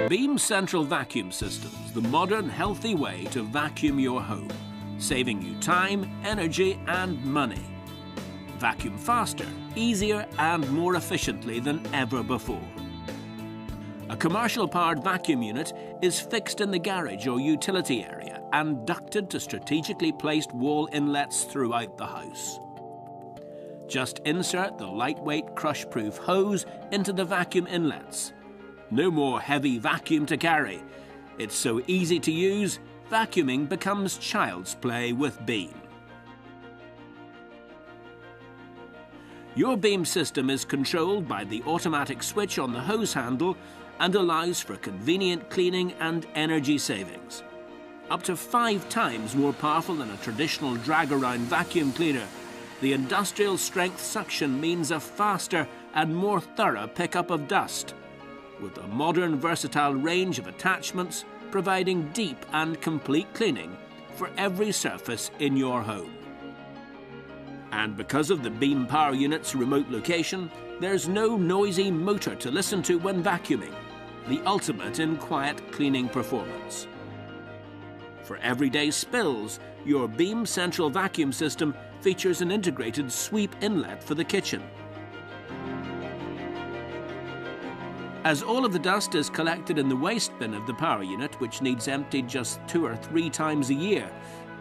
Beam central vacuum systems, the modern, healthy way to vacuum your home, saving you time, energy and money. Vacuum faster, easier and more efficiently than ever before. A commercial-powered vacuum unit is fixed in the garage or utility area and ducted to strategically placed wall inlets throughout the house. Just insert the lightweight crush-proof hose into the vacuum inlets. No more heavy vacuum to carry. It's so easy to use, vacuuming becomes child's play with Beam. Your Beam system is controlled by the automatic switch on the hose handle and allows for convenient cleaning and energy savings. Up to 5 times more powerful than a traditional drag-around vacuum cleaner, the industrial strength suction means a faster and more thorough pickup of dust, with a modern, versatile range of attachments providing deep and complete cleaning for every surface in your home. And because of the Beam Power Unit's remote location, there's no noisy motor to listen to when vacuuming, the ultimate in quiet cleaning performance. For everyday spills, your Beam Central Vacuum System features an integrated sweep inlet for the kitchen. As all of the dust is collected in the waste bin of the power unit, which needs emptied just 2 or 3 times a year,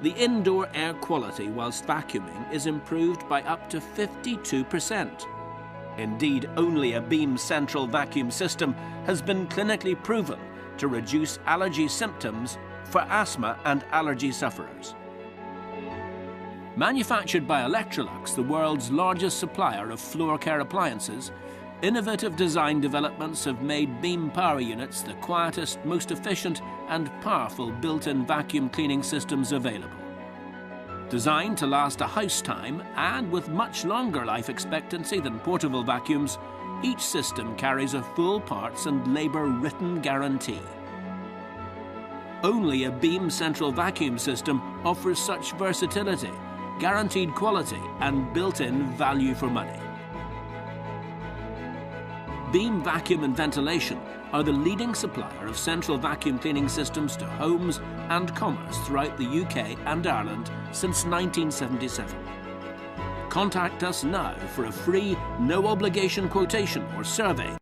the indoor air quality whilst vacuuming is improved by up to 52%. Indeed, only a Beam Central Vacuum System has been clinically proven to reduce allergy symptoms for asthma and allergy sufferers. Manufactured by Electrolux, the world's largest supplier of floor care appliances, innovative design developments have made Beam Power Units the quietest, most efficient and powerful built-in vacuum cleaning systems available. Designed to last a house time and with much longer life expectancy than portable vacuums, each system carries a full parts and labour written guarantee. Only a Beam Central Vacuum System offers such versatility, guaranteed quality and built-in value for money. Beam Vacuum and Ventilation are the leading supplier of central vacuum cleaning systems to homes and commerce throughout the UK and Ireland since 1977. Contact us now for a free, no-obligation quotation or survey